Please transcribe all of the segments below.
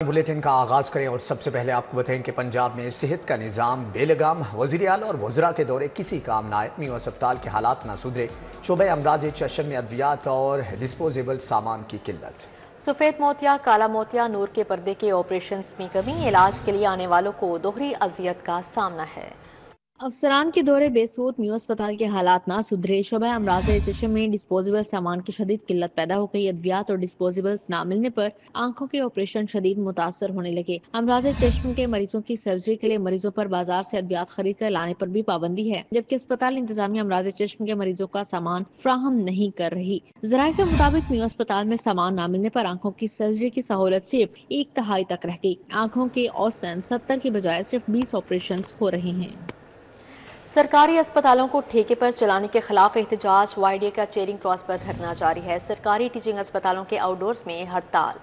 Bulletin का आगाज करें और सबसे पहले आपको बताएं कि पंजाब में सेहत का निज़ाम बेलगाम, वज़ीर आला और वज़रा के दौरे किसी काम ना आए। मीर अस्पताल के हालात ना सुधरे। शोबे अमराज चशम में अद्वियात और डिस्पोजेबल सामान की किल्लत। सफ़ेद मोतिया, काला मोतिया, नूर के पर्दे के ऑपरेशंस में कमी। इलाज के लिए आने वालों को दोहरी अजियत का सामना है। अफसरान के दौरे बेसूद, मीर अस्पताल के हालात ना सुधरे। शोबा अमराज चशम में डिस्पोजेबल सामान की शदीद किल्लत पैदा हो गई। अद्वियात और डिस्पोजेबल्स ना मिलने पर आंखों के ऑपरेशन शदीद मुतासर होने लगे। अमराज चशम के मरीजों की सर्जरी के लिए मरीजों पर बाजार से अद्वियात खरीद कर लाने पर भी पाबंदी है, जबकि अस्पताल इंतजामिया अमराज चशम के मरीजों का सामान फ्राहम नहीं कर रही। जराये के मुताबिक मीर अस्पताल में सामान ना मिलने पर आंखों की सर्जरी की सहूलत सिर्फ 1/3 तक रह गई। आंखों के औसतन 70 की बजाय सिर्फ 20 ऑपरेशन हो रहे हैं। सरकारी अस्पतालों को ठेके पर चलाने के खिलाफ एहतजाज। YDA का चेरिंग क्रॉस पर धरना जारी है। सरकारी टीचिंग अस्पतालों के आउटडोर्स में हड़ताल।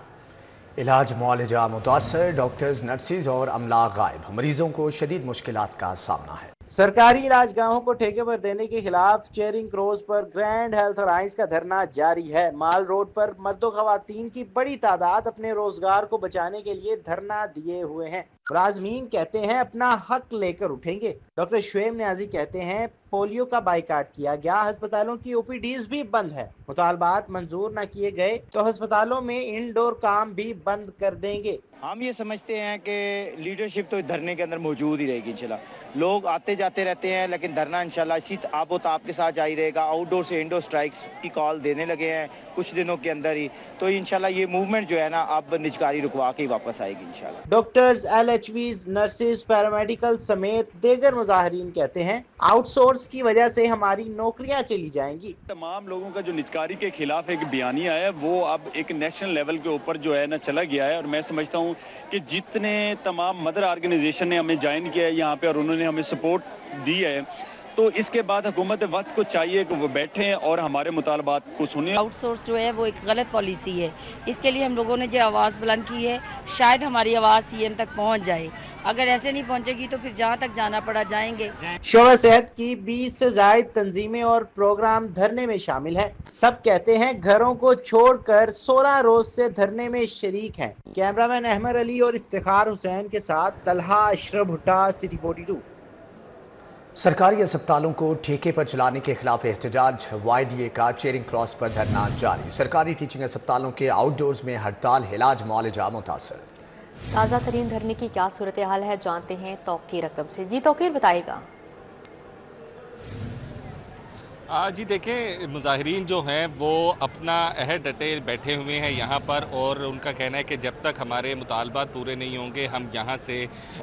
इलाज मुआलजा मुतासर, डॉक्टर्स, नर्सिस और अमला गायब। मरीजों को शदीद मुश्किलात का सामना है। सरकारी इलाजगाहों को ठेके पर देने के खिलाफ चेरिंग क्रॉस पर ग्रैंड हेल्थ अलायंस का धरना जारी है। माल रोड पर मर्दों खवातीन की बड़ी तादाद अपने रोजगार को बचाने के लिए धरना दिए हुए हैं। मुलाजमीन कहते हैं अपना हक लेकर उठेंगे। डॉक्टर शुएब न्याजी कहते हैं पोलियो का बाइकाट किया गया, अस्पतालों की OPDs भी बंद है। मुतालबात मंजूर न किए गए तो अस्पतालों में इंडोर काम भी बंद कर देंगे। हम ये समझते हैं कि लीडरशिप तो धरने के अंदर मौजूद ही रहेगी। इंशाल्लाह लोग आते जाते रहते हैं, लेकिन धरना इंशाल्लाह इसी आबोताब के साथ जारी रहेगा। आउटडोर से इंडोर स्ट्राइक्स की कॉल देने लगे हैं कुछ दिनों के अंदर ही, तो इंशाल्लाह ये मूवमेंट जो है ना अब निजकारी रुकवा के ही वापस आएगी इंशाल्लाह। डॉक्टर्स, LHVs, नर्सेज, पैरामेडिकल समेत दीगर मुजाहिरीन कहते हैं आउटसोर्स की वजह से हमारी नौकरियां चली जाएंगी। तमाम लोगों का जो निजकारी के खिलाफ एक बयानिया है वो अब एक नेशनल लेवल के ऊपर जो है ना चला गया है। और मैं समझता हूँ कि जितने तमाम मदर ऑर्गेनाइजेशन ने हमें ज्वाइन किया है यहाँ पे और उन्होंने हमें सपोर्ट दी है, तो इसके बाद हुकूमत वक्त को चाहिए कि वो बैठें और हमारे मुतालबात को सुनें। आउटसोर्स जो है वो एक गलत पॉलिसी है। इसके लिए हम लोगों ने जो आवाज़ बुलंद की है, शायद हमारी आवाज़ CM तक पहुंच जाए। अगर ऐसे नहीं पहुंचेगी तो फिर जहां तक जाना पड़ा जाएंगे। शोबा सेहत की 20 से ज्यादा तंजीमें और प्रोग्राम धरने में शामिल है। सब कहते हैं घरों को छोड़कर 16 रोज से धरने में शरीक हैं। कैमरामैन अहमद अली और इफ्तिखार हुसैन के साथ तलहा अशरफ भुट्टा, सिटी 42। सरकारी अस्पतालों को ठेके पर चलाने के खिलाफ एहतजाज। YDA का चेरिंग क्रॉस पर धरना जारी। सरकारी टीचिंग अस्पतालों के आउटडोर्स में हड़ताल, इलाज मुआलजा मुतासर। ताज़ा तरीन धरने की क्या सूरत हाल है, जानते हैं तौकीर रकम से। जी तौकीर बताएगा। जी देखें, मुजाहिरीन जो हैं वो अपना अहद डटे बैठे हुए हैं यहाँ पर, और उनका कहना है कि जब तक हमारे मुतालबात पूरे नहीं होंगे हम यहाँ से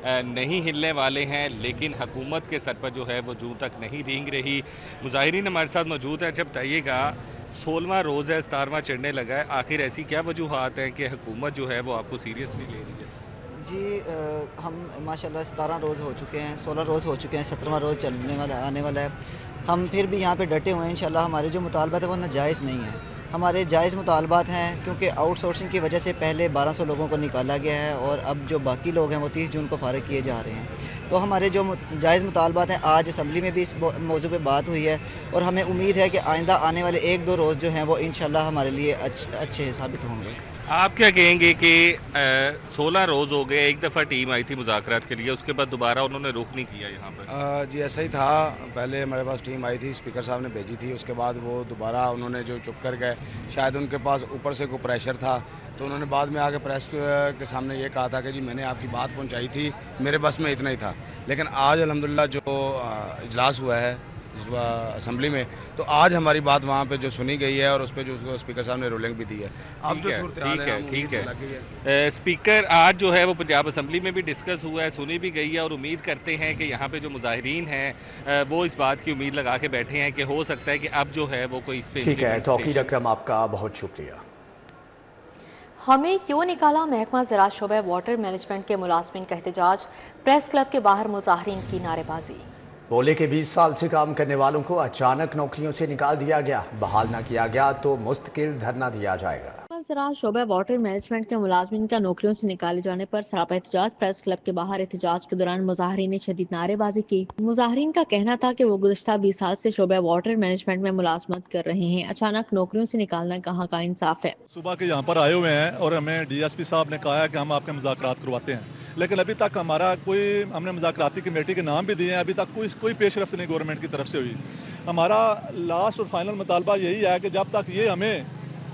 नहीं हिलने वाले हैं। लेकिन हुकूमत के सर पर जो है वो जूं तक नहीं रेंग रही। मुजाहिरीन हमारे साथ मौजूद हैं। जब बताइएगा 16वां रोज़ है, 17वां चढ़ने लगा है, आखिर ऐसी क्या वजूहात हैं कि हुकूमत जो है वो आपको सीरियसली ले रही है? जी हम माशाल्लाह 17 रोज़ हो चुके हैं, 16 रोज़ हो चुके हैं, 17वां रोज़ आने वाला है। हम फिर भी यहाँ पे डटे हुए हैं। इंशाल्लाह हमारे जो मुतालबात है वो नाजायज़ नहीं है। हमारे जायज़ मुतालबात हैं, क्योंकि आउटसोर्सिंग की वजह से पहले 1200 लोगों को निकाला गया है और अब जो बाकी लोग हैं वो 30 जून को फारिग किए जा रहे हैं। तो हमारे जो जायज़ मुतालबात हैं, आज असम्बली में भी इस मौजू पे बात हुई है और हमें उम्मीद है कि आइंदा आने वाले 1-2 रोज़ जो हैं वो इंशाल्लाह हमारे लिए अच्छे साबित होंगे। आप क्या कहेंगे कि 16 रोज़ हो गए, एक दफ़ा टीम आई थी मुज़ाकरात के लिए, उसके बाद दोबारा उन्होंने रुख नहीं किया यहाँ पर? जी ऐसा ही था। पहले हमारे पास टीम आई थी, स्पीकर साहब ने भेजी थी, उसके बाद वो दोबारा उन्होंने जो चुप कर गए, शायद उनके पास ऊपर से कोई प्रेशर था, तो उन्होंने बाद में आके प्रेस के सामने ये कहा था कि जी मैंने आपकी बात पहुँचाई थी, मेरे बस में इतना ही था। लेकिन आज अल्हम्दुलिल्लाह जो इजलास हुआ है असम्बली में, तो आज हमारी बात वहाँ पे जो सुनी गई है और उस पर जो स्पीकर साहब ने रूलिंग भी दी है। अब जो ठीक है। स्पीकर आज जो है वो पंजाब असम्बली में भी डिस्कस हुआ है, सुनी भी गई है, और उम्मीद करते हैं कि यहाँ पे जो मुजाहिरीन हैं वो इस बात की उम्मीद लगा के बैठे हैं कि हो सकता है कि अब जो है वो कोई इस पे। ठीक है तौकीर अकरम, आपका बहुत शुक्रिया। हमें क्यों निकाला, महकमा ज़राअत शोबे वाटर मैनेजमेंट के मुलाजमीन का एहतजाज। प्रेस क्लब के बाहर मुजाहिरीन की नारेबाजी। बोले कि 20 साल से काम करने वालों को अचानक नौकरियों से निकाल दिया गया, बहाल न किया गया तो मुस्तकिल धरना दिया जाएगा। नाजिरीन सराह शोबा वाटर मैनेजमेंट के मुलाजमिन का नौकरियों से निकाले जाने पर सरापा एहतजाज प्रेस क्लब के बाहर एहतजाज के दौरान मुजाहरीन ने शदीद नारेबाजी की। मुजाहरीन का कहना था कि वो गुज़श्ता 20 साल से शोबा वाटर मैनेजमेंट में मुलाजमत कर रहे हैं, अचानक नौकरियों से निकालना कहाँ का इंसाफ है। सुबह के यहाँ पर आए हुए हैं और हमें DSP साहब ने कहा है कि हम आपके मुज़ाकरात करवाते हैं, लेकिन अभी तक हमने मुज़ाकराती कमेटी के नाम भी दिए हैं, अभी तक कोई पेशरफ्त नहीं गवर्नमेंट की तरफ से हुई। हमारा लास्ट और फाइनल मुतालबा यही है कि जब तक ये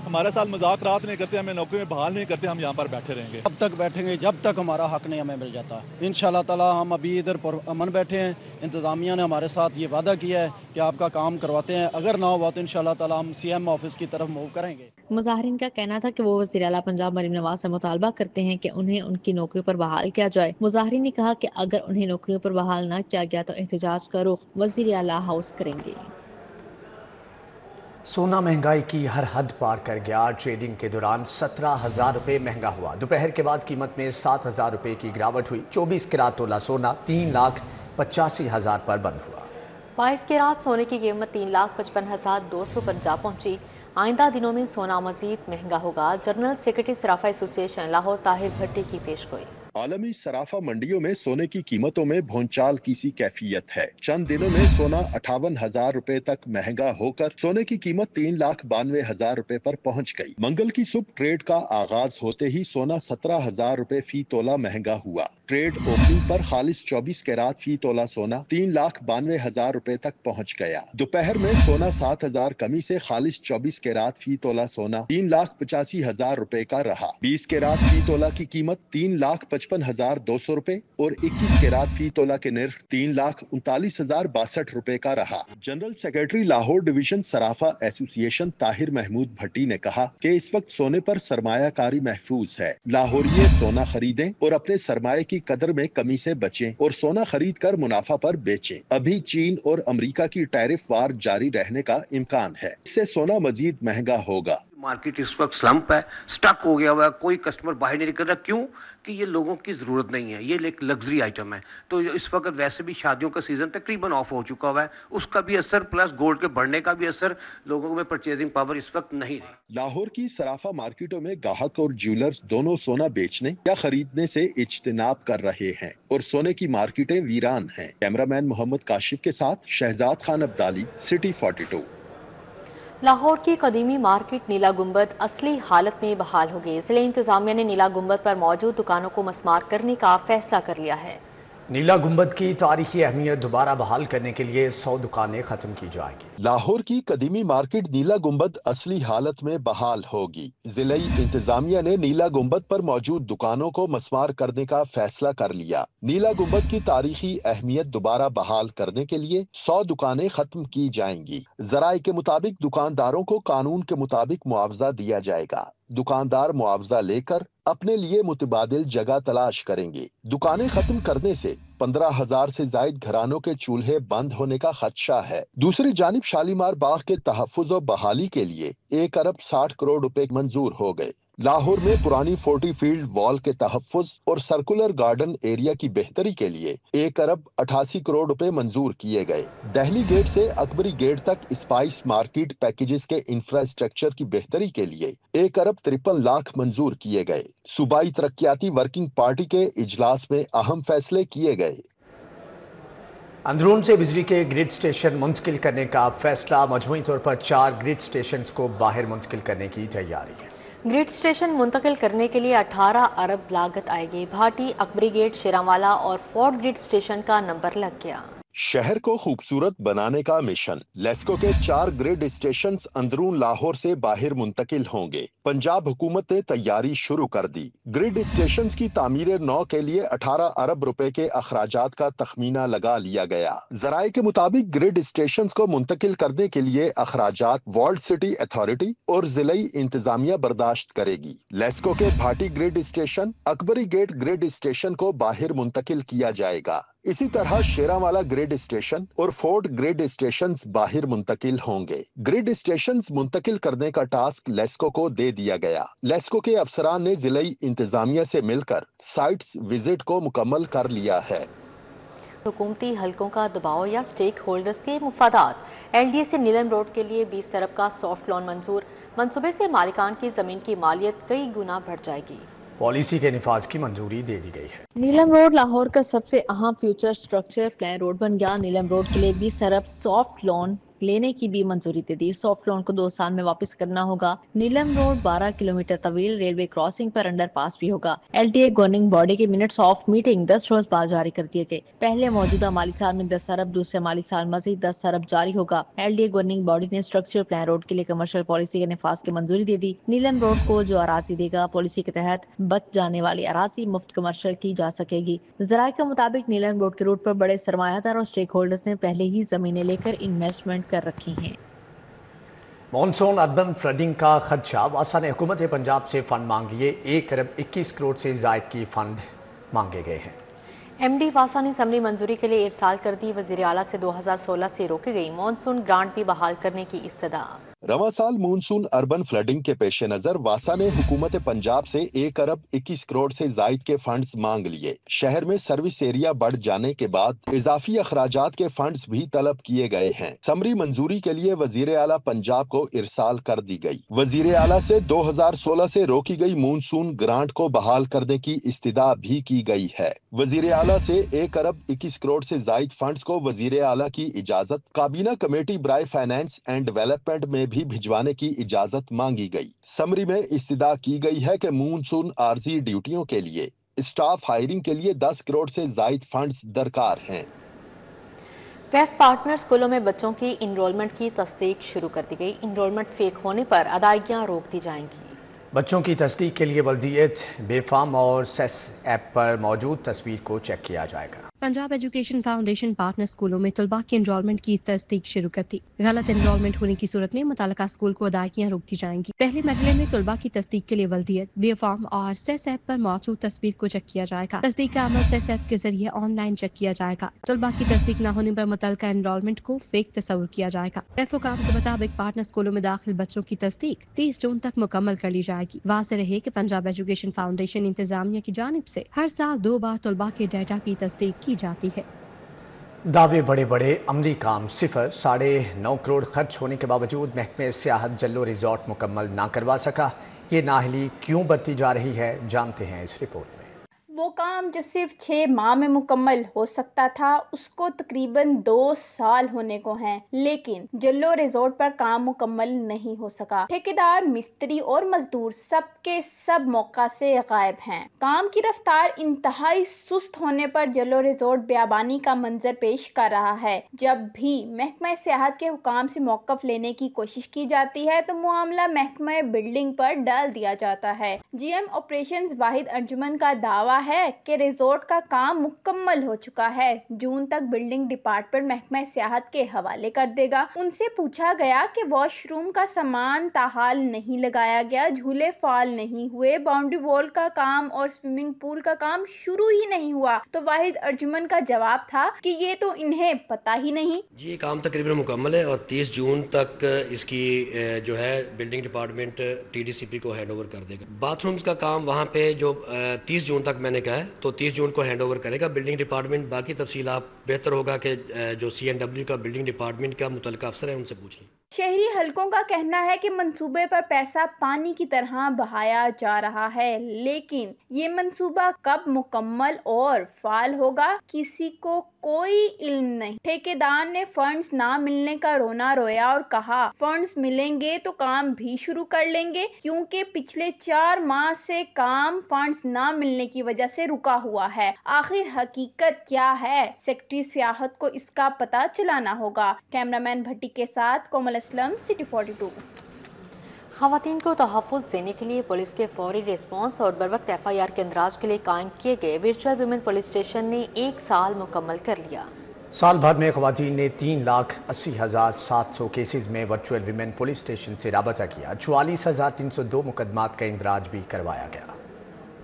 हमारे साथ मुज़ाकरात नहीं करते, हमें नौकरी में बहाल नहीं करते, हम यहाँ पर बैठे रहेंगे। अब तक बैठेंगे जब तक हमारा हक नहीं हमें मिल जाता। इंशाल्लाह ताला हम अभी इधर अमन बैठे हैं, इंतज़ामिया ने हमारे साथ ये वादा किया है कि आपका काम करवाते हैं, अगर ना हुआ तो इंशाल्लाह ताला हम CM ऑफिस की तरफ मूव करेंगे। मुजाहरीन का कहना था कि वो वज़ीर आला पंजाब मरीम नवाज से मुतालबा करते हैं कि उन्हें उनकी नौकरी पर बहाल किया जाए। मुजाहरीन ने कहा कि अगर उन्हें नौकरियों पर बहाल न किया गया तो एहतजाज का रुख वज़ीर आला हाउस करेंगे। सोना महंगाई की हर हद पार कर गया। ट्रेडिंग के दौरान 17,000 रुपये महंगा हुआ। दोपहर के बाद कीमत में 7,000 रुपये की गिरावट हुई। 24 कैरेट तोला सोना 3,85,000 पर बंद हुआ। 22 कैरेट सोने की कीमत 3,55,200 पर जा पहुंची। आइंदा दिनों में सोना मजीद महंगा होगा। जनरल सेक्रेटरी सराफा एसोसिएशन लाहौर ताहिर भट्टी की पेशगोई। आलमी सराफा मंडियों में सोने की कीमतों में भौचाल की सी कैफियत है। चंद दिनों में सोना 58,000 रुपए तक महंगा होकर सोने की कीमत 3,92,000 रुपए पर पहुंच गई। मंगल की सुबह ट्रेड का आगाज होते ही सोना 17,000 रुपए फी तोला महंगा हुआ। ट्रेड ओपनिंग पर खालिस 24 कैरेट फी तोला सोना 3,92,000 रुपए तक पहुंच गया। दोपहर में सोना 7,000 कमी से खालिस 24 कैरेट फी तोला सोना 3,85,000 रुपए का रहा। 20 कैरेट फी तोला की कीमत 3,55,200 रुपए और 21 कैरेट फी तोला के निर्ख 3,39,062 रुपए का रहा। जनरल सेक्रेटरी लाहौर डिवीजन सराफा एसोसिएशन ताहिर महमूद भट्टी ने कहा कि इस वक्त सोने पर सरमायाकारी महफूज है। लाहौरिये सोना खरीदें और अपने सरमाए की कदर में कमी से बचें और सोना खरीद कर मुनाफा पर बेचें। अभी चीन और अमेरिका की टैरिफ वार जारी रहने का इम्कान है, इससे सोना मजीद महंगा होगा। मार्केट इस वक्त स्लम्प है, स्टक हो गया हुआ है, कोई कस्टमर बाहर नहीं निकल रहा। क्यों? कि ये लोगों की ज़रूरत नहीं है, ये एक लग्जरी आइटम है। तो इस वक्त वैसे भी शादियों का सीज़न तकरीबन ऑफ हो चुका हुआ है, उसका भी असर प्लस गोल्ड के बढ़ने का भी असर लोगों में परचेजिंग पावर इस वक्त नहीं रही। लाहौर की सराफा मार्केटों में गाहक और ज्वेलर्स दोनों सोना बेचने या खरीदने से इज्तिनाब कर रहे हैं और सोने की मार्केटें वीरान हैं। कैमरामैन मोहम्मद काशिफ के साथ शहजाद खान अब्दाली, सिटी 42। लाहौर की कदीमी मार्केट नीला गुंबद असली हालत में बहाल हो गई। जिले इंतजामिया ने नीला गुंबद पर मौजूद दुकानों को मस्मार करने का फैसला कर लिया है। नीला गुंबद की तारीखी अहमियत दोबारा बहाल करने के लिए 100 दुकानें खत्म की जाएंगी। लाहौर की कदीमी मार्केट नीला गुंबद असली हालत में बहाल होगी। जिलाई इंतजामिया ने नीला गुंबद पर मौजूद दुकानों को मस्मार करने का फैसला कर लिया। नीला गुंबद की तारीखी अहमियत दोबारा बहाल करने के लिए 100 दुकानें खत्म की जाएंगी। जराये के मुताबिक दुकानदारों को कानून के मुताबिक मुआवजा दिया जाएगा। दुकानदार मुआवजा लेकर अपने लिए मुतबादिल जगह तलाश करेंगे। दुकानें खत्म करने से 15,000 से जायद घरानों के चूल्हे बंद होने का खदशा है। दूसरी जानिब शालीमार बाग के तहफ्फुज़ और बहाली के लिए 1 अरब 60 करोड़ रुपए मंजूर हो गए। लाहौर में पुरानी 40 फील्ड वॉल के तहफ्फुज़ और सर्कुलर गार्डन एरिया की बेहतरी के लिए 1 अरब 88 करोड़ रुपए मंजूर किए गए। दहली गेट से अकबरी गेट तक स्पाइस मार्केट पैकेजेस के इंफ्रास्ट्रक्चर की बेहतरी के लिए 1 अरब 53 लाख मंजूर किए गए। सूबाई तरक्याती वर्किंग पार्टी के इजलास में अहम फैसले किए गए। अंदरून से बिजली के ग्रिड स्टेशन मुंतकिल करने का फैसला। मजमूई तौर पर 4 ग्रिड स्टेशन को बाहर मुंतकिल करने की तैयारी है। ग्रिड स्टेशन मुंतकिल करने के लिए 18 अरब लागत आएगी। भाटी, अकबरी गेट, शेरांवाला और फोर्ट ग्रिड स्टेशन का नंबर लग गया। शहर को खूबसूरत बनाने का मिशन। लेस्को के 4 ग्रिड स्टेशंस अंदरून लाहौर से बाहर मुंतकिल होंगे। पंजाब हुकूमत ने तैयारी शुरू कर दी। ग्रिड स्टेशंस की तामीर 9 के लिए 18 अरब रुपए के अखराजात का तखमीना लगा लिया गया। जराये के मुताबिक ग्रिड स्टेशंस को मुंतकिल करने के लिए अखराजात वर्ल्ड सिटी अथॉरिटी और जिलाई इंतजामिया बर्दाश्त करेगी। लेस्को के Bhati grid station, Akbari gate grid station को बाहर मुंतकिल किया जाएगा। इसी तरह शेरांवाला ग्रिड स्टेशन और फोर्ट ग्रिड स्टेशंस बाहर मुंतकिल होंगे। ग्रिड स्टेशंस मुंतकिल करने का टास्क लेस्को को दे दिया गया। लेस्को के अफसरान ने जिलाई इंतजामिया से मिलकर साइट्स विजिट को मुकम्मल कर लिया है। हुकूमती हलकों का दबाव या स्टेक होल्डर्स के मुफादात। LDA से नीलम रोड के लिए 20 अरब का सॉफ्ट लोन मंजूर। मंसूबे से मालिकान की जमीन की मालियत कई गुना बढ़ जाएगी। पॉलिसी के निफाज की मंजूरी दे दी गई है। नीलम रोड लाहौर का सबसे अहम फ्यूचर स्ट्रक्चर प्लान रोड बन गया। नीलम रोड के लिए 20 अरब सॉफ्ट लोन लेने की भी मंजूरी दे दी। सॉफ्ट लोन को 2 साल में वापस करना होगा। नीलम रोड 12 किलोमीटर तवील रेलवे क्रॉसिंग पर अंडर पास भी होगा। LTA गवर्निंग बॉडी के मिनट्स ऑफ मीटिंग 10 रोज बाद जारी कर दिए गए। पहले मौजूदा माली साल में 10 अरब, दूसरे माली साल मजीद 10 अरब जारी होगा। LTA गवर्निंग बॉडी ने स्ट्रक्चर प्लान रोड के लिए कमर्शियल पॉलिसी के निफाज की मंजूरी दे दी। नीलम रोड को जो अराजी देगा, पॉलिसी के तहत बच जाने वाली अराजी मुफ्त कमर्शियल की जा सकेगी। जराये के मुताबिक नीलम रोड के रूट पर बड़े सरमायादार और स्टेक होल्डर्स ने पहले ही जमीनें लेकर इन्वेस्टमेंट कर रखी हैं। मॉनसून अर्बन फ्लडिंग का खदशा। वासा ने हुकूमत पंजाब से फंड मांग लिए। 1 अरब 21 करोड़ से जायद की फंड मांगे गए हैं। MD वासा ने असम्बली मंजूरी के लिए इरसाल कर दी। वज़ीर आला से 2016 से रोकी गई मॉनसून ग्रांट भी बहाल करने की इस्तदा। रवां साल मानसून अर्बन फ्लडिंग के पेश नजर वासा ने हुकूमत पंजाब से 1 अरब 21 करोड़ से जायद के फंड्स मांग लिए। शहर में सर्विस एरिया बढ़ जाने के बाद इजाफी अखराजात के फंड्स भी तलब किए गए हैं। समरी मंजूरी के लिए वजीर आला पंजाब को इरसाल कर दी गई। वजीर आला से 2016 से रोकी गई मानसून ग्रांट को बहाल करने की इस्तदा भी की गई है। वजीर आला से 1 अरब 21 करोड़ से जायद फंड्स को वजीर आला की इजाजत काबीना कमेटी बराए फाइनेंस एंड डेवलपमेंट में भी भिजवाने की इजाजत मांगी गई। समरी में इस्तदा की गई है कि मानसून आर्जी ड्यूटियों के लिए स्टाफ हायरिंग के लिए 10 करोड़ से जायद फंड्स दरकार हैं। पैफ पार्टनर स्कूलों में बच्चों की इनरोलमेंट की तस्दीक शुरू कर दी गई। इनरोलमेंट फेक होने पर अदायगियां रोक दी जाएंगी। बच्चों की तस्दीक के लिए वल्दियत बेफाम और सेस ऐप पर मौजूद तस्वीर को चेक किया जाएगा। पंजाब एजुकेशन फाउंडेशन पार्टनर स्कूलों में तलबा की एनरोलमेंट की तस्दीक शुरू कर दी। गलत एनरोलमेंट होने की सूरत में मुतालिका स्कूल को अदायगियां रोक दी जाएंगी। पहले मरहले में तलबा की तस्दीक के लिए वल्दियत बेफाम और सेस ऐप पर मौजूद तस्वीर को चेक किया जाएगा। तस्दीक का अमल सेस ऐप के जरिए ऑनलाइन चेक किया जाएगा। तलबा की तस्दीक न होने पर मुतालिका एनरोलमेंट को फेक तस्वुर किया जाएगा। पैफ हुकाम के मुताबिक पार्टनर स्कूलों में दाखिल बच्चों की तस्दीक 30 जून तक मुकम्मल कर ली जाएगी। वाज़ेह रहे कि पंजाब एजुकेशन फाउंडेशन इंतजामिया की जानिब से हर साल 2 बार तलबा के डाटा की तस्दीक की जाती है। दावे बड़े बड़े, अमली काम सिफर। 9.5 करोड़ खर्च होने के बावजूद महकमे सियाहत जल्लो रिजॉर्ट मुकम्मल ना करवा सका। ये नाअहली क्यों बरती जा रही है, जानते हैं इस रिपोर्ट में। वो काम जो सिर्फ 6 माह में मुकम्मल हो सकता था, उसको तकरीबन 2 साल होने को हैं, लेकिन जल्लो रिजॉर्ट पर काम मुकम्मल नहीं हो सका। ठेकेदार, मिस्त्री और मजदूर सबके सब मौका से गायब हैं। काम की रफ्तार इंतहाई सुस्त होने पर जल्लो रिजॉर्ट बेआबानी का मंजर पेश कर रहा है। जब भी महकमा सियाहत के हुकाम से मौकफ लेने की कोशिश की जाती है तो मामला महकमा बिल्डिंग पर डाल दिया जाता है। GM ऑपरेशंस वाहिद अर्जुमन का दावा है कि रिजॉर्ट का काम मुकम्मल हो चुका है। जून तक बिल्डिंग डिपार्टमेंट महकमा सियाहत के हवाले कर देगा। उनसे पूछा गया कि वॉशरूम का सामान ताहाल नहीं लगाया गया, झूले फाल नहीं हुए, बाउंड्री वॉल का काम और स्विमिंग पूल का काम शुरू ही नहीं हुआ, तो वाहिद अर्जुमन का जवाब था कि ये तो इन्हें पता ही नहीं। जी, ये काम तकरीबन मुकम्मल है और 30 जून तक इसकी जो है बिल्डिंग डिपार्टमेंट TDCP को हैंड ओवर कर देगा। बाथरूम्स का काम वहाँ पे जो 30 जून तक मैंने कहा है, तो 30 जून को हैंड ओवर करेगा बिल्डिंग डिपार्टमेंट। बाकी तफसील आप बेहतर होगा कि जो CNW का बिल्डिंग डिपार्टमेंट का मुतल्लिका अफसर है उनसे पूछ लें। शहरी हलकों का कहना है कि मंसूबे पर पैसा पानी की तरह बहाया जा रहा है, लेकिन ये मंसूबा कब मुकम्मल और फाल होगा किसी को कोई इल्म नहीं। ठेकेदार ने फंड्स ना मिलने का रोना रोया और कहा फंड्स मिलेंगे तो काम भी शुरू कर लेंगे, क्योंकि पिछले 4 माह से काम फंड्स ना मिलने की वजह से रुका हुआ है। आखिर हकीकत क्या है, सेक्रेटरी सियाहत को इसका पता चलाना होगा। कैमरामैन भट्टी के साथ कोमल असलम, सिटी 42। खवातीन को तहफ़्फ़ुज़ देने के लिए पुलिस के फौरी रिस्पॉन्स और बरवक्त FIR के इंदराज के लिए कायम किए गए वर्चुअल वुमेन पुलिस स्टेशन ने 1 साल मुकम्मल कर लिया। साल भर में खवातीन ने 3,80,700 केसेस में वर्चुअल वुमेन पुलिस स्टेशन से राबता किया। 44,302 मुकदमात का इंदराज भी करवाया गया।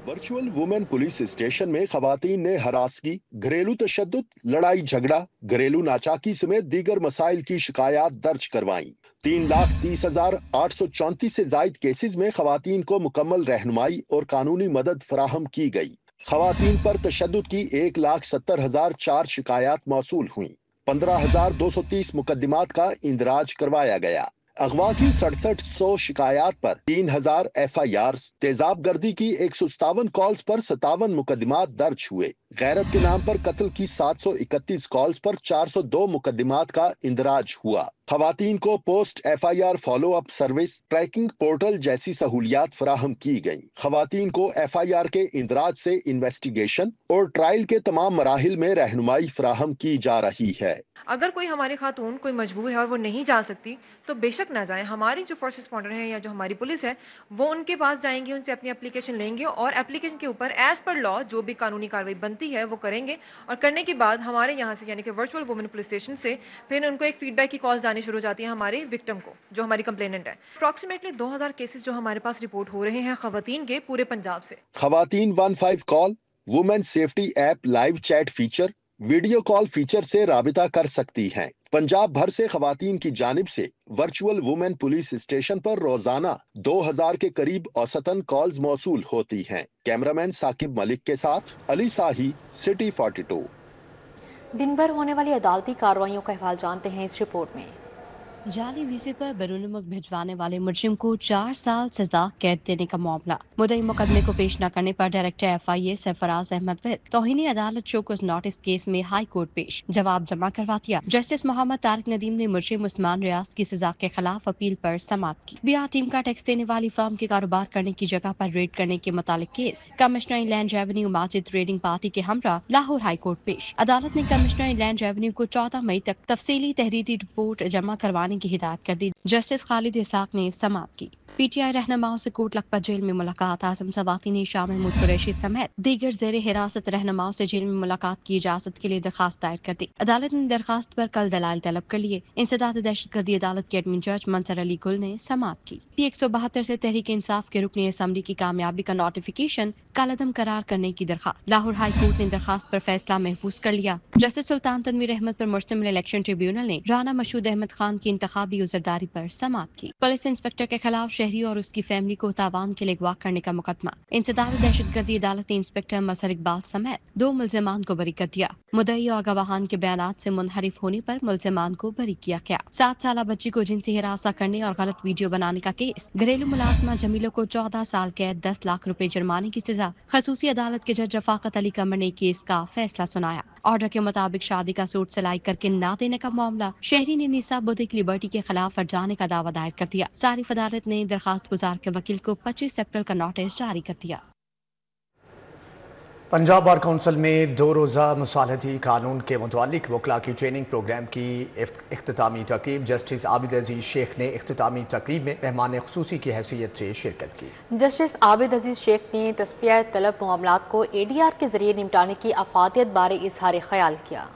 वर्चुअल वुमेन पुलिस स्टेशन में खवातीन ने हरासगी, घरेलू तशद्दुद, लड़ाई झगड़ा, घरेलू नाचाकी समेत दीगर मसाइल की शिकायत दर्ज करवाई। 3,30,834 से जायद केसेस में खवातीन को मुकम्मल रहनुमाई और कानूनी मदद फराहम की गई। खवातीन पर तशद्दुद की 1,70,004 शिकायत मौसूल हुई। 15,230 मुकदमात का इंदराज करवाया गया। अगवा की 6700 शिकायत पर 3,000 FIR, तेजाब गर्दी की 157 कॉल्स पर 57 मुकदमात दर्ज हुए। गैरत के नाम पर कत्ल की 731 कॉल्स पर 402 मुकदमात का इंदराज हुआ। खवातीन को post FIR follow up service, tracking portal जैसी सहूलियात फराहम की गई। खवातीन को FIR के इंदराज से इन्वेस्टिगेशन और ट्रायल के तमाम मराहिल में रहनुमाई फराहम की जा रही है। अगर कोई हमारी खातून कोई मजबूर है और वो नहीं जा सकती तो बेशक ना जाए। हमारी जो फर्स्ट रिस्पॉन्डर हैं या जो हमारी पुलिस है वो उनके पास जाएंगे, उनसे अपनी एप्लीकेशन लेंगे और एप्लीकेशन के ऊपर एज पर लॉ जो भी कानूनी कार्रवाई बनती है वो करेंगे। और करने के बाद हमारे यहाँ से यानी कि वर्चुअल वुमेन पुलिस स्टेशन से फिर उनको एक फीडबैक की कॉल्स आनी शुरू हो जाती है हमारे विक्टिम को, जो हमारी कंप्लेनेंट है। अप्रॉक्सीमेटली 2000 केसेस जो हमारे पास रिपोर्ट हो रहे हैं खवातीन के पूरे पंजाब से। खवातीन 15 call, women safety app live chat feature, video call feature से राबिता कर सकती हैं। पंजाब भर से खवातीन की जानिब से वर्चुअल वुमेन पुलिस स्टेशन पर रोजाना 2000 के करीब औसतन कॉल्स मौसूल होती हैं। कैमरामैन साकिब मलिक के साथ अली साही, सिटी 42। दिन भर होने वाली अदालती कार्रवाइयों का अहवाल जानते हैं इस रिपोर्ट में। जाली वीजे पर बैरून मुल्क भिजवाने वाले मुजरिम को 4 साल सजा कैद देने का मामला। मुद्दई मुकदमे को पेश न करने पर director FIA Sarfaraz Ahmed with तौहीन अदालत शोकस नोटिस केस में हाई कोर्ट पेश जवाब जमा करवा दिया। जस्टिस मोहम्मद तारिक नदीम ने मुजरिम उस्मान रियाज की सजा के खिलाफ अपील पर समाअत की। बिहार टीम का टैक्स देने वाली फर्म के कारोबार करने की जगह पर रेड करने के मुतालिक case commissioner land revenue Majid trading party के हमरा लाहौर हाई कोर्ट पेश। अदालत ने कमिश्नर लैंड रेवेन्यू को 14 मई तक तफसीली तहरीरी रिपोर्ट जमा करवाने की हिदायत कर दी। जस्टिस खालिद इसाक ने समाअत की। PTI रहनुमाओं से कोट लखपत जेल में मुलाकात। आजम सवाती ने शाह महमूद कुरैशी समेत दीगर जेर हिरासत रहनुमाओं से जेल में मुलाकात की इजाजत के लिए दरखास्त दायर कर दी। अदालत ने दरखास्त पर कल दलाल तलब कर लिए। इंसदाद दहशतगर्दी अदालत के एडमिन जज मंसर अली गुल ने समाअत की। P172 से तहरीक इंसाफ के रुकन असम्बली की कामयाबी का नोटिफिकेशन कलअदम करार करने की दरखास्त। लाहौर हाई कोर्ट ने दरखास्त पर फैसला महफूज कर लिया। जस्टिस सुल्तान तनवीर अहमद पर मुश्तमिल इलेक्शन ट्रिब्यूनल ने राना मशहूद अहमद खान की इंतखाबी उजरदारी पर समाअत की। पुलिस इंस्पेक्टर के खिलाफ शहरी और उसकी फैमिली को तावान के लिए अगवा करने का मुकदमा। इंसदाद दहशतगर्दी अदालत ने इंस्पेक्टर मसर इकबाल समेत 2 मुल्जिमान को बरी कर दिया। मुद्दई और गवाहान के बयानात से मुनहरिफ होने पर मुल्जिमान को बरी किया गया। 7 साल बच्ची को जिनसी हिरासा करने और गलत वीडियो बनाने का केस। घरेलू मुलाजमा जमीलो को 14 साल कैद 10 लाख रुपए जुर्माने की सजा। खसूसी अदालत के जज रफाकत अली कमर ने केस का फैसला सुनाया। ऑर्डर के मुताबिक शादी का सूट सिलाई करके ना देने का मामला। शहरी ने निसा बुद्धिक लिबर्टी के खिलाफ फरजाने का दावा दायर कर दिया। सारिफ अदालत ने दरखास्त गुजार के वकील को 25 अप्रैल का नोटिस जारी कर दिया। पंजाब बार काउंसिल में 2 रोज़ा मुसालहती कानून के मुतालिक वकला की ट्रेनिंग प्रोग्राम की इख्तितामी तकरीब। जस्टिस आबिद अजीज शेख ने इख्तितामी तकरीब में मेहमान खुसूसी की हैसियत से शिरकत की। जस्टिस आबिद अजीज शेख ने तस्फिया तलब मामलात को ADR के जरिए निपटाने की अफादियत बारे इजहार ख्याल किया।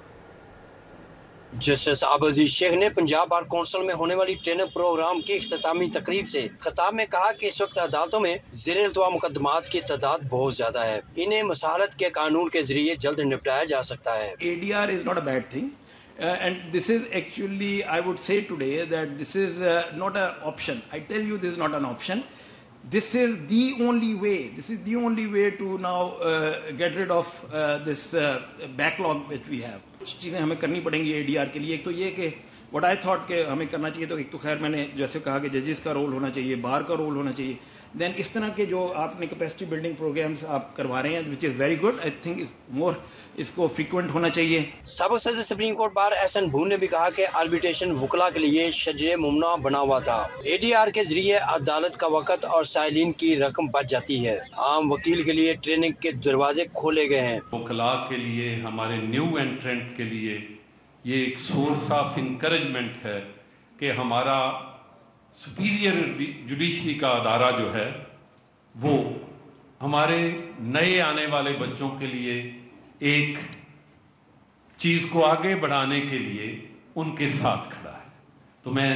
जस्टिस आबिद अजीज शेख ने पंजाब बार काउंसिल में होने वाली ट्रेनिंग प्रोग्राम की इख्तितामी तकरीब से खिताब में कहा कि इस वक्त अदालतों में ज़ेर इल्तवा मुकदमात की तादाद बहुत ज्यादा है। इन्हें मसालत के कानून के जरिए जल्द निपटाया जा सकता है। ADR is not a bad thing. And this is actually, I would say today that this is not an option. I tell you, this is not an option. This is the only way. This is the only way to now get rid of this backlog which we have. कुछ चीज़ें हमें करनी पड़ेंगी ADR के लिए। एक तो ये कि what I thought कि हमें करना चाहिए, तो एक तो खैर मैंने जैसे कहा कि जजेस का रोल होना चाहिए, बार का रोल होना चाहिए। देन इस तरह के जो आपने कैपेसिटी बिल्डिंग प्रोग्राम्स आप करवा रहे हैं, which is very good. I think is more इसको फ्रीक्वेंट होना चाहिए। सबक सदर सुप्रीम कोर्ट बार एहसन भून ने भी कहा कि आर्बिट्रेशन वकला के लिए शजरे मुमना बना हुआ था। ADR के जरिए अदालत का वक़्त और साइलिन की रकम बच जाती है। आम वकील के लिए ट्रेनिंग के दरवाजे खोले गए हैं। वकला के लिए, हमारे न्यू एंट्रेंट के लिए ये एक सोर्स ऑफ इंकरेजमेंट है कि हमारा सुपीरियर जुडिशरी का अदारा जो है वो हमारे नए आने वाले बच्चों के लिए एक चीज़ को आगे बढ़ाने के लिए उनके साथ खड़ा है। तो मैं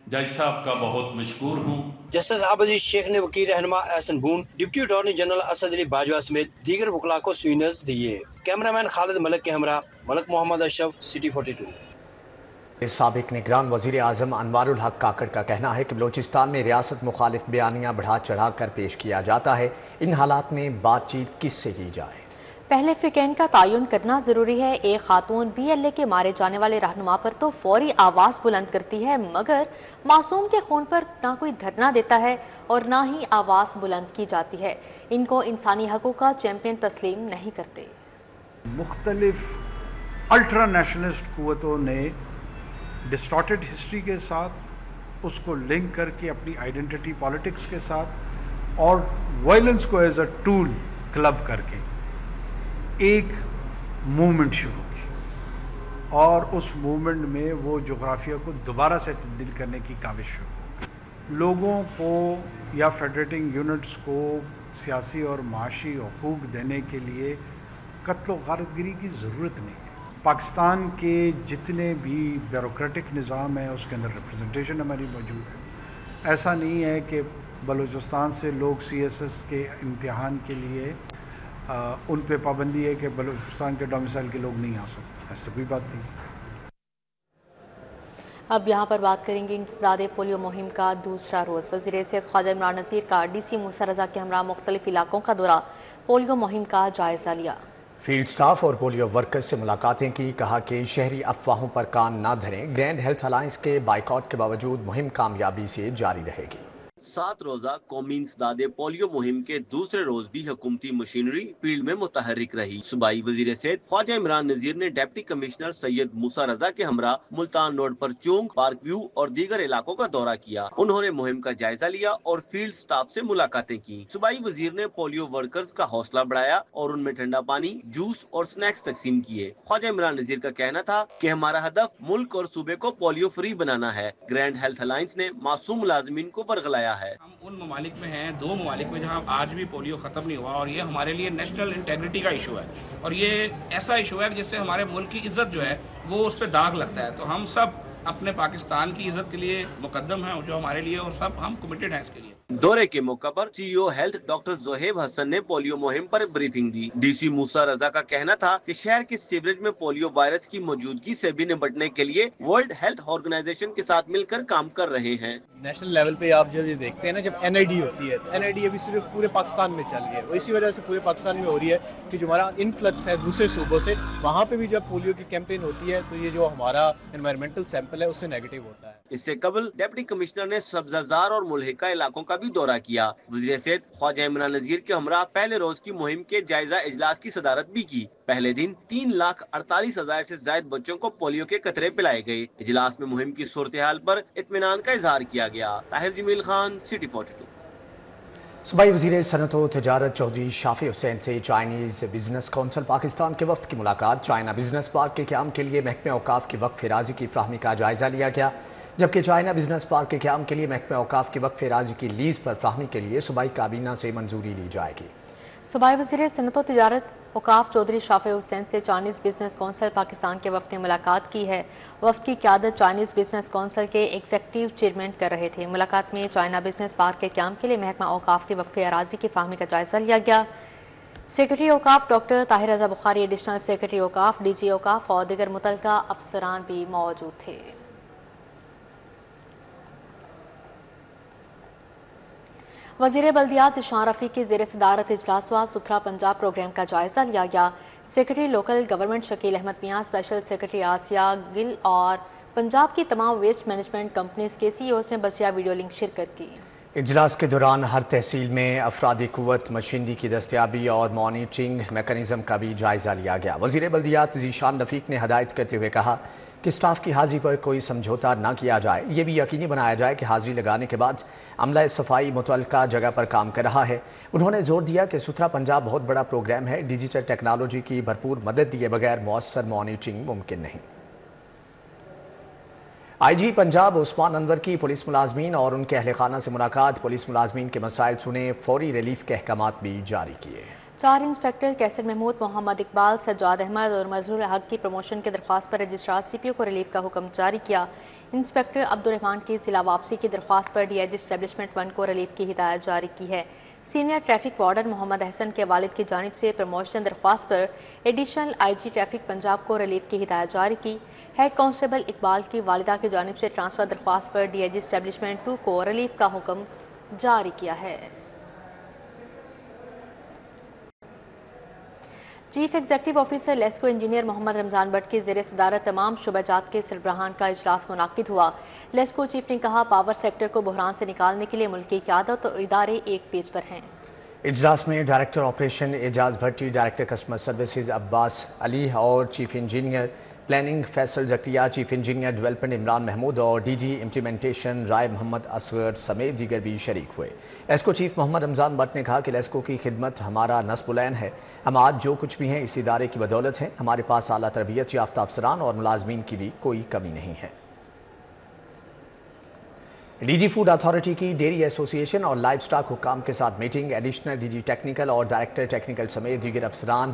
जज साहब का बहुत मशकूर हूँ। जस्टिस आबिद अजीज शेख ने वकील रहनुमा एहसन भून, deputy attorney general Asad Ali Bajwa समेत दीगर वकला को स्वीनर्स दिए। कैमरामैन खालिद मलिक के हमरा मलिक मोहम्मद अशरफ, सिटी 42। साबिक निगरान वज़ीर आज़म अनवारुल हक काकड़ का कहना है कि बलोचिस्तान में रियासत मुखालिफ बयानियाँ बढ़ा चढ़ा कर पेश किया जाता है। इन हालात में बातचीत किससे की जाए। پہلے فریقین کا تعین کرنا ضروری ہے۔ ایک خاتون BLA کے مارے جانے والے رہنما پر تو فوری آواز بلند کرتی ہے، مگر معصوم کے خون پر نہ کوئی دھرنا دیتا ہے اور نہ ہی آواز بلند کی جاتی ہے۔ ان کو انسانی حقوق کا چیمپئن تسلیم نہیں کرتے۔ مختلف الٹرا نیشنلسٹ قوتوں نے ڈسٹارٹڈ ہسٹری کے ساتھ اس کو لنک کر کے اپنی آئیڈینٹی پالیٹکس کے ساتھ اور وائلنس کو ایز اے ٹول کلب کر کے ایک موومنٹ شروع کی، اور اس موومنٹ میں وہ جغرافیہ کو دوبارہ سے تبدیل کرنے کی کاوش شروع کی۔ لوگوں کو یا فیڈریٹنگ یونٹس کو سیاسی اور معاشی حقوق دینے کے لیے قتل و غارتگری کی ضرورت نہیں ہے۔ پاکستان کے جتنے بھی بیوروکریٹک نظام ہیں اس کے اندر ریپرزنٹیشن ہماری موجود ہے۔ ایسا نہیں ہے کہ بلوچستان سے لوگ CSS کے امتحان کے لیے ان پہ پابندی ہے کہ بلوچستان کے ڈومیسائل کے لوگ نہیں آ سکتے، ایسا کوئی بات نہیں۔ اب یہاں پر بات کریں گے انسداد پولیو مہم کا دوسرا روز۔ وزیر صحت خواجہ عمران نذیر کا DC موسیٰ رضا کے ہمراہ مختلف علاقوں کا دورہ، پولیو مہم کا جائزہ لیا۔ فیلڈ سٹاف اور پولیو ورکرز سے ملاقاتیں کی، کہا کہ شہری افواہوں پر کان نہ دھریں، گرینڈ ہیلتھ الائنس کے بائیکاٹ کے باوجود مہم کامیابی سے جاری رہے گی۔ 7 روزہ قومی انسداد پولیو مہم کے دوسرے روز بھی حکومتی مشینری فیلڈ میں متحرک رہی۔ صوبائی وزیر صحت خواجہ عمران نذیر نے ڈپٹی کمشنر سید موسیٰ رضا کے ہمراہ ملتان روڈ پر چونگ، پارک ویو اور دیگر علاقوں کا دورہ کیا۔ انہوں نے مہم کا جائزہ لیا اور فیلڈ سٹاف سے ملاقاتیں کی۔ صوبائی وزیر نے پولیو ورکرز کا حوصلہ بڑھایا اور ان میں ٹھنڈا پانی، جوس اور سنیکس تقسیم کیے۔ خواجہ عمران نذیر کا کہنا تھا کہ ہمارا ہدف ملک اور صوبے کو پولیو فری بنانا ہے۔ گرینڈ ہیلتھ الائنس نے معصوم ملازمین کو برگلایا ہے۔ ہم ان ممالک میں ہیں، 2 ممالک میں جہاں آج بھی پولیو ختم نہیں ہوا، اور یہ ہمارے لیے نیشنل انٹیگریٹی کا ایشو ہے، اور یہ ایسا ایشو ہے جس سے ہمارے ملک کی عزت جو ہے وہ اس پہ داغ لگتا ہے۔ تو ہم سب اپنے پاکستان کی عزت کے لیے مقدم ہیں، جو ہمارے لیے، اور سب ہم کمیٹڈ ہیں اس کے لیے۔ دورے کے موقع پر CEO ہیلتھ ڈاکٹر زہیب حسن نے پولیو مہم پر بریفنگ دی۔ DC موسیٰ رضا کا کہنا تھا کہ شہر کے سیوریج میں پولیو وائرس کی موجودگی سے بھی نمٹنے کے لیے ورلڈ ہیلتھ آرگنائزیشن کے ساتھ مل کر کام کر رہے ہیں۔ نیشنل لیول پہ آپ جب یہ دیکھتے ہیں نا، جب NID ہوتی ہے تو NID ابھی صرف پورے پاکستان میں چل رہی ہے، اسی وجہ سے پورے پاکستان میں ہو رہی ہے کہ جو ہمارا انفلکس ہے دوسرے صوبوں سے، وہاں پہ بھی جب پولیو کی کیمپین ہوتی ہے تو یہ جو ہمارا انوائرمنٹل سیمپل ہے اس سے نیگیٹو ہوتا ہے۔ اس سے قبل ڈپٹی کمشنر نے سبزہ زار اور ملحقہ علاقوں کا بھی دورہ کیا۔ وزیر صحت خواجہ عمران نذیر کے ہمراہ پہلے روز کی مہم کے جائزہ اجلاس کی صدارت بھی کی۔ پہلے دن 3,48,000 سے زائد بچوں کو پولیو کے قطرے پلائے گئے۔ اجلاس میں مہم کی صورتحال پر اطمینان کا اظہار کیا گیا۔ طاہر جمیل خان، City 42۔ صوبائی وزیر صنعت و تجارت چودھری شافی حسین سے چائنیز بزنس کونسل پاکستان کے وفد کی ملاقات۔ چائنا بزنس پارک کے قیام کے لیے محکمہ اوقاف کی وقف اراضی کی فراہمی کا جائزہ لیا گیا، جبکہ چائنا بزنس پارک کے قیام کے لیے محکمہ اوقاف کی وقف اراضی کی لیز پر فراہمی کے لیے صوبائی کابینہ سے منظوری لی جائے گی۔ صوبائی وزیر صنعت و تجارت اوقاف چودھری شافی حسین سے چائنیز بزنس کونسل پاکستان کے وفد نے ملاقات کی ہے۔ وفد کی قیادت چائنیز بزنس کونسل کے ایگزیکٹو چیئرمین کر رہے تھے۔ ملاقات میں چائنا بزنس پارک کے قیام کے لیے محکمہ اوقاف کی وقف اراضی کی فراہمی کا جائزہ لیا گیا۔ سیکرٹری اوقاف ڈاکٹر طاہر رضا بخاری، ایڈیشنل سیکرٹری اوقاف DG اوقاف اور دیگر متعلقہ افسران بھی موجود تھے۔ وزیر بلدیات ذیشان رفیق کی زیر صدارت اجلاس ہوا۔ ستھرا پنجاب پروگرام کا جائزہ لیا گیا۔ Secretary local government Shakeel Ahmed Mian, special secretary Asiya Gul اور پنجاب کی تمام ویسٹ مینجمنٹ کمپنیز کے CEOs نے بجیا ویڈیو لنک شرکت کی۔ اجلاس کے دوران ہر تحصیل میں افرادی قوت، مشینری کی دستیابی اور مانیٹرنگ میکانزم کا بھی جائزہ لیا گیا۔ وزیر بلدیات ذیشان رفیق نے ہدایت کرتے ہوئے کہا کہ سٹاف کی حاضری پر کوئی سمجھوتا نہ کیا جائے، یہ بھی یقینی بنایا جائے کہ حاضری لگانے کے بعد عملہ صفائی متعلقہ جگہ پر کام کر رہا ہے۔ انہوں نے زور دیا کہ ستھرا پنجاب بہت بڑا پروگرام ہے، ڈیجیٹل ٹیکنالوجی کی بھرپور مدد دیے بغیر مؤثر مانیٹرنگ ممکن نہیں۔ IG پنجاب عثمان انور کی پولیس ملازمین اور ان کے اہل خانہ سے ملاقات، پولیس ملازمین کے مسائل سنے، فوری ریلیف کے احکامات بھی جاری کیے۔ 4 انسپیکٹر کیسر محمود، محمد اقبال، سجاد احمد اور مظہور حق کی پروموشن کی درخواست پر رجسٹرار CPO کو ریلیف کا حکم جاری کیا۔ انسپیکٹر عبدالرحمان کی ضلع واپسی کی درخواست پر DIG اسٹیبلشمنٹ 1 کو ریلیف کی ہدایت جاری کی ہے۔ Senior traffic warden Muhammad Ahsan کے والد کی جانب سے پروموشن درخواست پر ایڈیشنل IG ٹریفک پنجاب کو ریلیف کی ہدایت جاری کی۔ ہیڈ کانسٹیبل اقبال کی والدہ کی جانب سے ٹرانسفر درخواست پر DIG اسٹیبلشمنٹ 2 کو ریلیف کا حکم جاری کیا ہے۔ Chief executive officer LESCO engineer Muhammad Ramzan but کی زیر صدارت تمام شعبہ جات کے سربراہان کا اجلاس منعقد ہوا۔ لیسکو چیف نے کہا پاور سیکٹر کو بحران سے نکالنے کے لیے ملکی قیادت اور ادارے ایک پیج پر ہیں۔ اجلاس میں director operation Ijaz Bhatti, director customer services Abbas Ali اور chief engineer planning Faisal Zakaria, chief engineer development Imran Mahmood اور D G implementation Rai Muhammad Asghar سمیت دیگر بھی شریک ہوئے۔ لیسکو چیف محمد رمضان بٹ نے کہا کہ لیسکو کی خدمت ہمارا نصب العین ہے، ہم آج جو کچھ بھی ہیں اس ادارے کی بدولت ہے، ہمارے پاس اعلیٰ تربیت یافتہ افسران اور ملازمین کی بھی کوئی کمی نہیں ہے۔ ڈی جی فوڈ اتھارٹی کی ڈیری ایسوسی ایشن اور لائف سٹاک حکام کے ساتھ meeting, additional D G technical اور ڈائریکٹر ٹیکنیکل سمیت دیگر افسران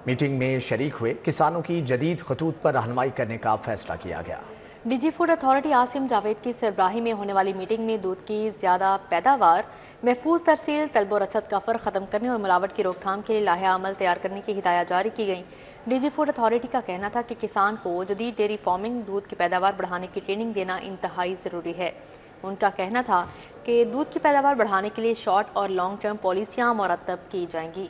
میٹنگ میں شریک ہوئے۔ کسانوں کی جدید خطوط پر رہنمائی کرنے کا فیصلہ کیا گیا۔ D G food authority Asim Javed کی سربراہی میں ہونے والی میٹنگ میں دودھ کی زیادہ پیداوار، محفوظ ترسیل، طلب و رسد کا فرق ختم کرنے اور ملاوٹ کی روک تھام کے لیے لائحہ عمل تیار کرنے کی ہدایات جاری کی گئیں۔ ڈی جی فوڈ اتھارٹی کا کہنا تھا کہ کسان کو جدید ڈیری فارمنگ، دودھ کی پیداوار بڑھانے کی ٹریننگ دینا انتہائی ضروری ہے۔ ان کا کہنا تھا کہ دودھ کی پیداوار بڑھانے کے لیے شارٹ اور لانگ ٹرم پالیسیاں مرتب کی جائیں گی۔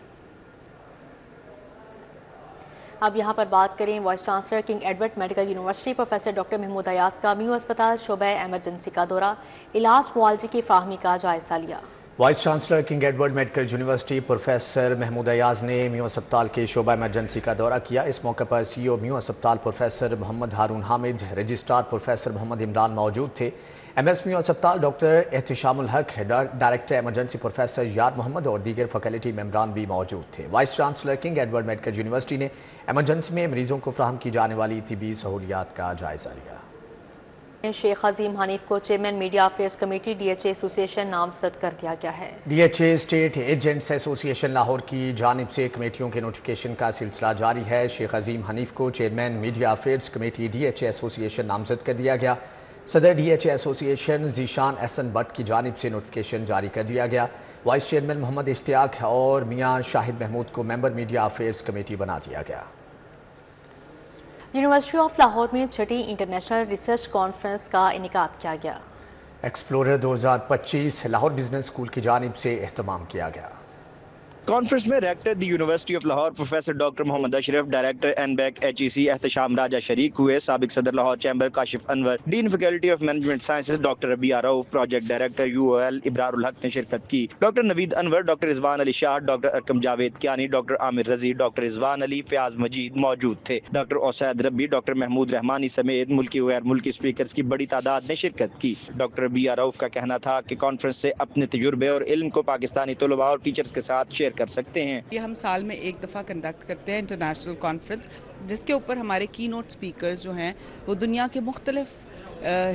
اب یہاں پر بات کریں vice chancellor King Edward medical university professor doctor Mahmood Ayaz کا میو اسپتال شعبہ ایمرجنسی کا دورہ، علاج معالجے کی فراہمی کا جائزہ لیا۔ Vice chancellor King Edward medical university professor Mahmood Ayaz نے میو اسپتال کے شعبہ ایمرجنسی کا دورہ کیا۔ اس موقع پر سی او میو اسپتال پروفیسر محمد ہارون حامد، رجسٹرار پروفیسر محمد عمران موجود تھے۔ ایم ایس میو اسپتال ڈاکٹر احتشام الحق، ڈائریکٹر ایمرجنسی پروفیسر یار محمد اور دیگر فیکلٹی ممبران بھی موجود تھے۔ Voice chancellor King Edward medical university نے ایمرجنسی میں مریضوں کو فراہم کی جانے والی طبی سہولیات کا جائزہ لیا۔ شیخ عظیم حنیف کو chairman media affairs committee D H A association نامزد کر دیا گیا ہے۔ D H A estate agents association Lahore کی جانب سے کمیٹیوں کے نوٹیفیکیشن کا سلسلہ جاری ہے۔ شیخ عظیم حنیف کو chairman media affairs committee D H A association نامزد کر دیا گیا۔ صدر ڈی ایچ اے ایسوسی ایشن ذیشان احسن بٹ کی جانب سے نوٹیفیکیشن جاری کر دیا گیا۔ وائس چیئرمین محمد اشتیاق اور میاں شاہد محمود کو ممبر میڈیا افیئرز کمیٹی بنا دیا گیا۔ یونیورسٹی آف لاہور میں چھٹی انٹرنیشنل ریسرچ کانفرنس کا انعقاد کیا گیا۔ ایکسپلورر 2025 لاہور بزنس اسکول کی جانب سے اہتمام کیا گیا۔ کانفرنس میں rector the university of Lahore professor doctor Muhammad Ashraf, director NBEAC H E C Ehtisham Raja شریک ہوئے۔ سابق صدر Lahore chamber Kashif Anwar, dean faculty of management sciences doctor Rabia Rauf, project director U O L Abrar ul-Haq نے شرکت کی۔ Doctor Naveed Anwar, doctor Rizwan Ali Shah, doctor Arqam Javed Kiyani, doctor Amir Razi, doctor Rizwan علی، فیاض مجید موجود تھے۔ ڈاکٹر اسید ربی، ڈاکٹر محمود رحمانی سمیت ملکی و غیر ملکی اسپیکرز کی بڑی تعداد نے شرکت کی۔ ڈاکٹر ربیہ رؤف کا کہنا تھا کہ کانفرنس سے اپنے تجربے اور علم کو پاکستانی طلباء اور ٹیچرز کے ساتھ شیئر کر سکتے ہیں۔ یہ ہم سال میں ایک دفعہ کنڈکٹ کرتے ہیں انٹرنیشنل کانفرنس، جس کے اوپر ہمارے کی نوٹ سپیکرز جو ہیں وہ دنیا کے مختلف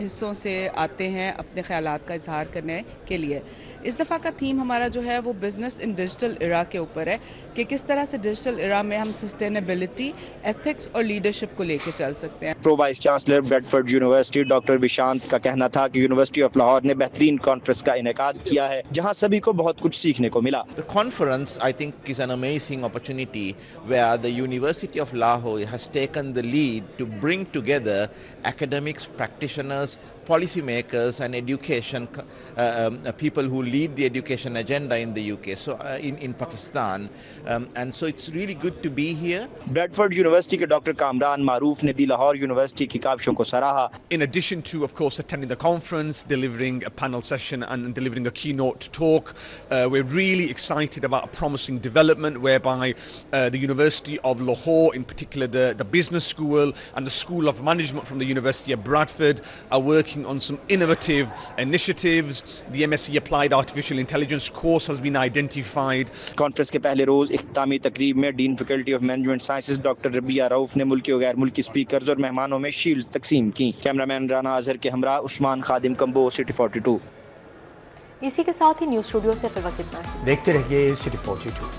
حصوں سے آتے ہیں اپنے خیالات کا اظہار کرنے کے لیے۔ اس دفعہ کا تھیم ہمارا جو ہے وہ بزنس ان ڈیجیٹل ایرا کے اوپر ہے کہ کس طرح سے ڈیجیٹل ایرا میں ہم سسٹینیبلٹی، ایتھکس اور لیڈرشپ کو لے کے چل سکتے ہیں۔ Pro vice chancellor Bradford university doctor Vishant کا کہنا تھا کہ یونیورسٹی آف لاہور نے بہترین کانفرنس کا انعقاد کیا ہے جہاں سبھی کو بہت کچھ سیکھنے کو ملا۔ The conference, I think, is an amazing opportunity where the University of Lahore has taken the lead to bring together academics, practitioners, policymakers and education people who lead the education agenda in the UK, so in Pakistan, and so it's really good to be here. Bradford university کے doctor Kamran معروف نے دی Lahore university کی کاوشوں کو سراہا۔ In addition to, of course, attending the conference, delivering a panel session and delivering a keynote talk, we're really excited about a promising development whereby the University of Lahore, in particular the business school and the School of Management from the University of Bradford, are working on some innovative initiatives. The MSc Applied Artificial Intelligence course has been identified. Conference کے پہلے روز اختتامی تقریب میں dean faculty of management sciences doctor Rabia Rauf نے ملکی و غیر ملکی اسپیکرز اور مہمانوں میں شیلڈز تقسیم کی۔ کیمرہ مین رانا اظہر کے ہمراہ عثمان خادم کمبو، سٹی 42۔ اسی کے ساتھ ہی نیوز اسٹوڈیو سے فی الوقت اتنا ہے۔ دیکھتے رہیے سٹی 42۔